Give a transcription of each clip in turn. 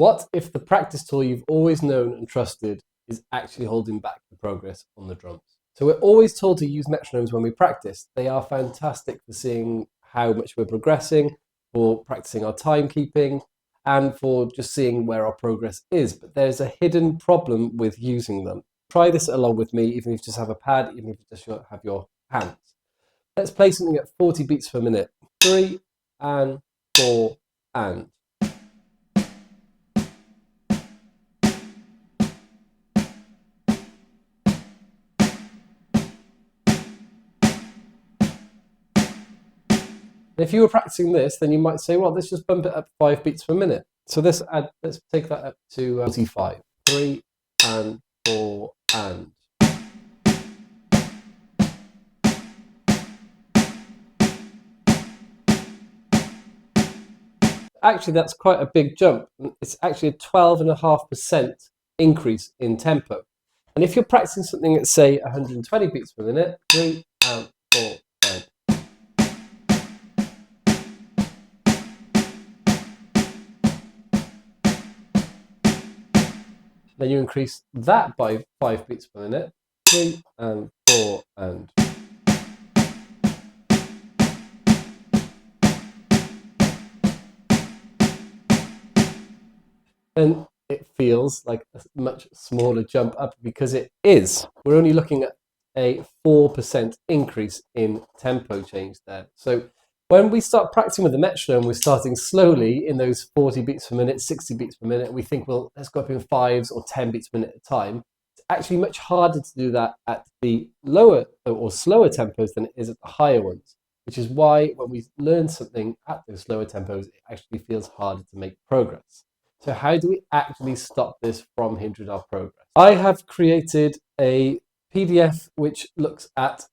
What if the practice tool you've always known and trusted is actually holding back the progress on the drums? So we're always told to use metronomes when we practice. They are fantastic for seeing how much we're progressing, for practicing our timekeeping, and for just seeing where our progress is. But there's a hidden problem with using them. Try this along with me, even if you just have a pad, even if you just have your hands. Let's play something at 40 beats per minute. 3 and 4 and. If you were practicing this, then you might say, well, let's just bump it up 5 beats per minute. So let's take that up to 45. 3 and 4 and. Actually, that's quite a big jump. It's actually a 12.5% increase in tempo. And if you're practicing something at, say, 120 beats per minute, 3 and 4 and. Then you increase that by 5 beats per minute, 3 and 4 and. Then it feels like a much smaller jump up because it is. We're only looking at a 4% increase in tempo change there. So when we start practicing with the metronome, we're starting slowly in those 40 beats per minute, 60 beats per minute. We think, well, let's go up in 5s or 10 beats per minute at a time. It's actually much harder to do that at the lower or slower tempos than it is at the higher ones, which is why when we learn something at those slower tempos, it actually feels harder to make progress. So how do we actually stop this from hindering our progress? I have created a PDF which looks at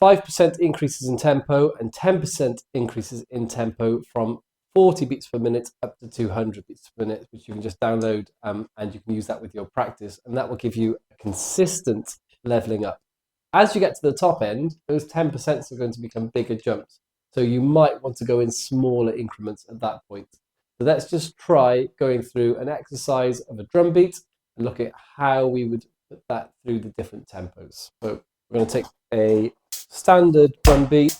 5% increases in tempo and 10% increases in tempo from 40 beats per minute up to 200 beats per minute, which you can just download and you can use that with your practice, and that will give you a consistent leveling up. As you get to the top end, those 10% are going to become bigger jumps. So you might want to go in smaller increments at that point. So let's just try going through an exercise of a drum beat and look at how we would put that through the different tempos. So we're going to take a standard drum beat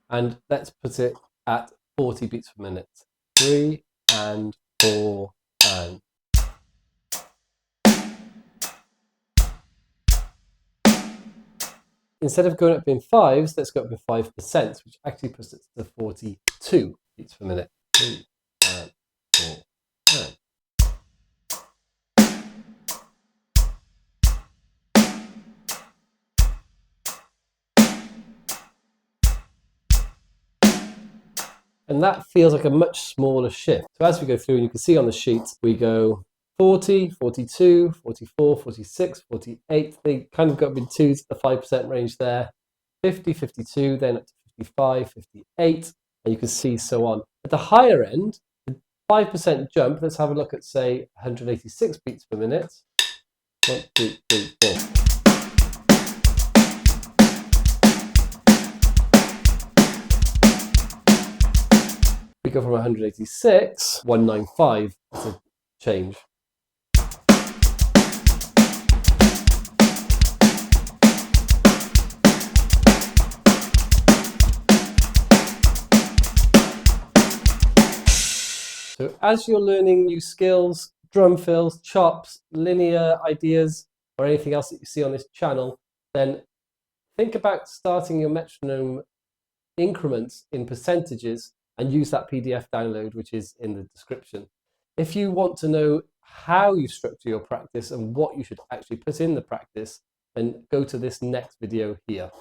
and let's put it at 40 beats per minute. 3 and 4 and. Instead of going up in 5s, let's go up in 5%, which actually puts it to 42 beats per minute. 3 and 4 and. And that feels like a much smaller shift. So as we go through, and you can see on the sheet, we go 40, 42, 44, 46, 48. They kind of go up in 2s to the 5% range there. 50, 52, then up to 55, 58, and you can see so on. At the higher end, the 5% jump, let's have a look at, say, 186 beats per minute. 1, 2, 3, 4. We go from 186, 195 is a change. So as you're learning new skills, drum fills, chops, linear ideas, or anything else that you see on this channel, then think about starting your metronome increments in percentages and use that PDF download, which is in the description. If you want to know how you structure your practice and what you should actually put in the practice, then go to this next video here.